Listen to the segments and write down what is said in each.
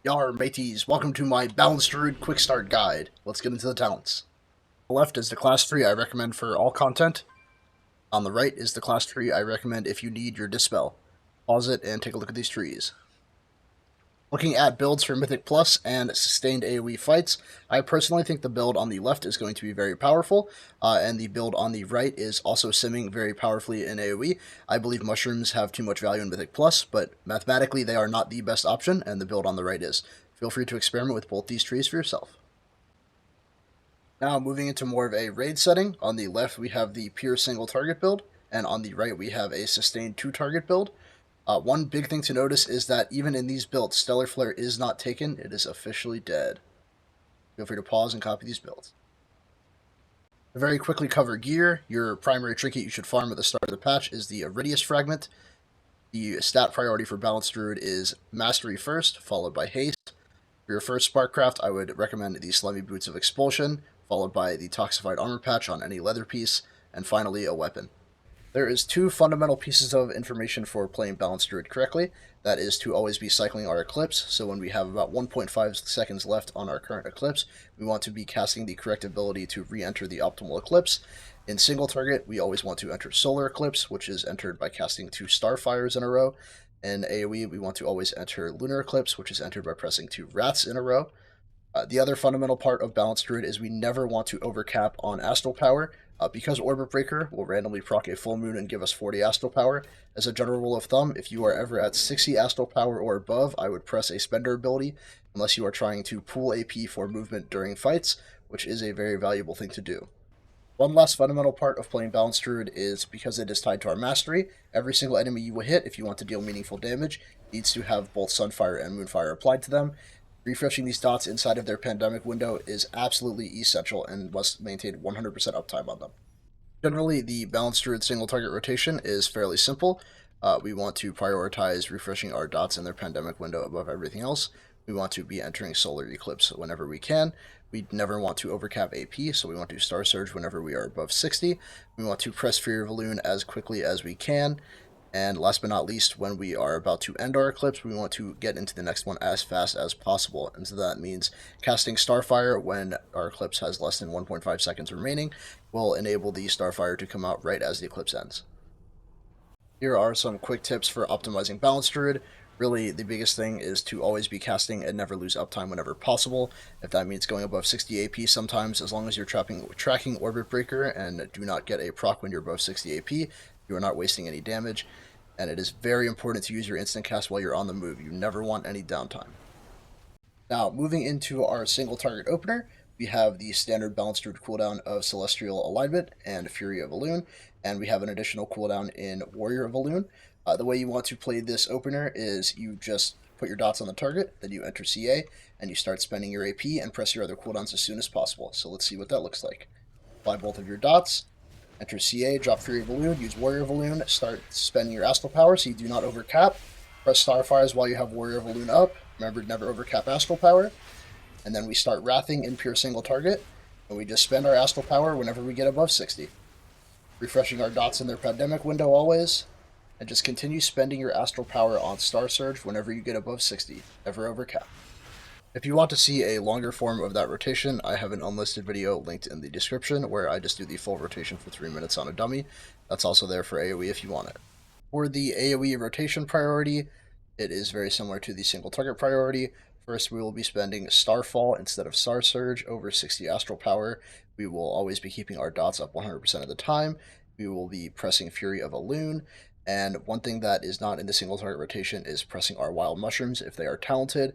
Yar mateys, welcome to my Balanced Druid Quick Start Guide. Let's get into the talents. On the left is the class tree I recommend for all content. On the right is the class tree I recommend if you need your Dispel. Pause it and take a look at these trees. Looking at builds for Mythic Plus and sustained AoE fights, I personally think the build on the left is going to be very powerful, and the build on the right is also simming very powerfully in AoE. I believe mushrooms have too much value in Mythic Plus, but mathematically they are not the best option, and the build on the right is. Feel free to experiment with both these trees for yourself. Now moving into more of a raid setting, on the left we have the pure single target build, and on the right we have a sustained 2-target build. One big thing to notice is that even in these builds, Stellar Flare is not taken, it is officially dead. Feel free to pause and copy these builds. To very quickly cover gear, your primary trinket you should farm at the start of the patch is the Iridius Fragment. The stat priority for Balanced Druid is Mastery first, followed by Haste. For your first Sparkcraft, I would recommend the Slimy Boots of Expulsion, followed by the Toxified Armor Patch on any leather piece, and finally a weapon. There is 2 fundamental pieces of information for playing Balanced Druid correctly. That is to always be cycling our Eclipse, so when we have about 1.5 seconds left on our current Eclipse, we want to be casting the correct ability to re-enter the optimal Eclipse. In single target, we always want to enter Solar Eclipse, which is entered by casting 2 Starfires in a row. In AoE, we want to always enter Lunar Eclipse, which is entered by pressing 2 Wraths in a row. The other fundamental part of Balanced Druid is we never want to overcap on Astral Power. Because Orbit Breaker will randomly proc a full moon and give us 40 Astral Power, as a general rule of thumb, if you are ever at 60 Astral Power or above, I would press a Spender ability, unless you are trying to pool AP for movement during fights, which is a very valuable thing to do. One last fundamental part of playing Balanced Druid is because it is tied to our Mastery, every single enemy you will hit, if you want to deal meaningful damage, needs to have both Sunfire and Moonfire applied to them. Refreshing these dots inside of their pandemic window is absolutely essential and must maintain 100% uptime on them. Generally, the Balanced Druid single target rotation is fairly simple. We want to prioritize refreshing our dots in their pandemic window above everything else. We want to be entering Solar Eclipse whenever we can. We never want to overcap AP, so we want to Star Surge whenever we are above 60. We want to press Fury of Elune as quickly as we can. And last but not least, when we are about to end our Eclipse, we want to get into the next one as fast as possible. And so that means casting Starfire when our Eclipse has less than 1.5 seconds remaining will enable the Starfire to come out right as the Eclipse ends. Here are some quick tips for optimizing Balanced Druid. Really, the biggest thing is to always be casting and never lose uptime whenever possible. If that means going above 60 AP sometimes, as long as you're tracking Orbit Breaker and do not get a proc when you're above 60 AP, you are not wasting any damage. And it is very important to use your instant cast while you're on the move. You never want any downtime. Now, moving into our single target opener, we have the standard Balanced Druid cooldown of Celestial Alignment and Fury of Elune, and we have an additional cooldown in Warrior of Elune. The way you want to play this opener is you just put your dots on the target, then you enter CA, and you start spending your AP and press your other cooldowns as soon as possible. So let's see what that looks like. Apply both of your dots, enter CA, drop Fury of Elune, use Warrior of Elune, start spending your Astral Power so you do not overcap. Press Starfires while you have Warrior of Elune up. Remember to never overcap Astral Power. And then we start Wrathing in pure single target, and we just spend our Astral Power whenever we get above 60. Refreshing our dots in their pandemic window always, and just continue spending your Astral Power on Star Surge whenever you get above 60. Never overcap. If you want to see a longer form of that rotation, I have an unlisted video linked in the description where I just do the full rotation for 3 minutes on a dummy. That's also there for AoE if you want it. For the AoE rotation priority, it is very similar to the single target priority. First, we will be spending Starfall instead of Star Surge over 60 Astral Power. We will always be keeping our dots up 100% of the time. We will be pressing Fury of Elune. And one thing that is not in the single target rotation is pressing our Wild Mushrooms. If they are talented,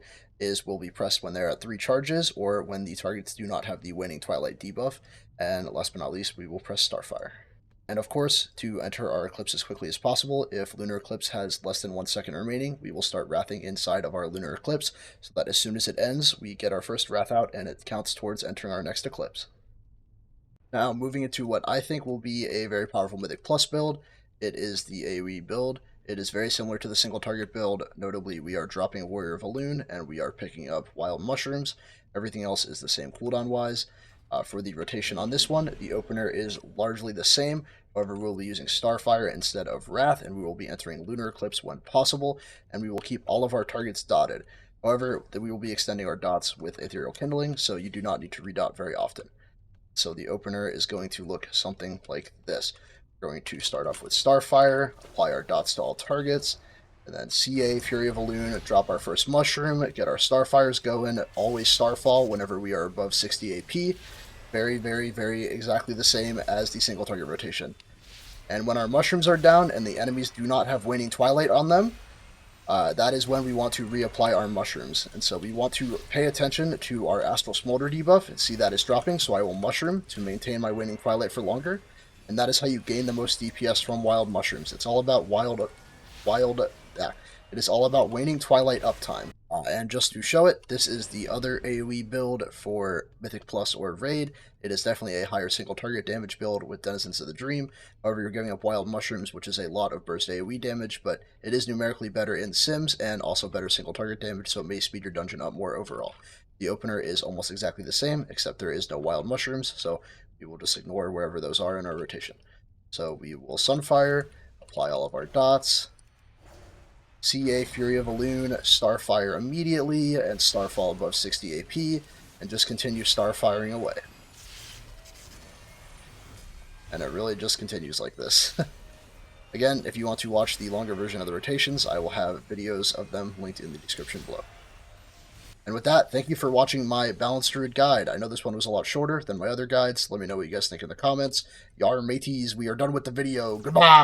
will be pressed when they're at 3 charges or when the targets do not have the Waning Twilight debuff. And last but not least, we will press Starfire. And of course, to enter our Eclipse as quickly as possible, if Lunar Eclipse has less than 1 second remaining, we will start Wrathing inside of our Lunar Eclipse, so that as soon as it ends, we get our first Wrath out and it counts towards entering our next Eclipse. Now, moving into what I think will be a very powerful Mythic Plus build, it is the AoE build. It is very similar to the single target build. Notably, we are dropping Warrior of Elune and we are picking up Wild Mushrooms. Everything else is the same cooldown wise. For the rotation on this one, the opener is largely the same. However, we'll be using Starfire instead of Wrath, and we will be entering Lunar Eclipse when possible, and we will keep all of our targets dotted. However, we will be extending our dots with Ethereal Kindling, so you do not need to redot very often. So the opener is going to look something like this. We're going to start off with Starfire, apply our dots to all targets, and then CA, Fury of Elune, drop our first mushroom, get our Starfires going, always Starfall whenever we are above 60 AP. Very, very, very exactly the same as the single target rotation. And when our mushrooms are down and the enemies do not have Waning Twilight on them, that is when we want to reapply our mushrooms. And so we want to pay attention to our Astral Smolder debuff and see that is dropping, so I will mushroom to maintain my Waning Twilight for longer. And that is how you gain the most DPS from wild mushrooms. It's all about it is all about Waning Twilight uptime. And just to show it, this is the other AoE build for Mythic Plus or Raid. It is definitely a higher single target damage build with Denizens of the Dream. However, you're giving up Wild Mushrooms, which is a lot of burst AoE damage, but it is numerically better in Sims and also better single target damage, so it may speed your dungeon up more overall. The opener is almost exactly the same, except there is no Wild Mushrooms, so we will just ignore wherever those are in our rotation. So we will Sunfire, apply all of our dots, CA, Fury of Elune, Starfire immediately, and Starfall above 60 AP, and just continue Starfiring away. And it really just continues like this. Again, if you want to watch the longer version of the rotations, I will have videos of them linked in the description below. And with that, thank you for watching my Balanced Druid guide. I know this one was a lot shorter than my other guides. Let me know what you guys think in the comments. Yar mateys, we are done with the video. Goodbye!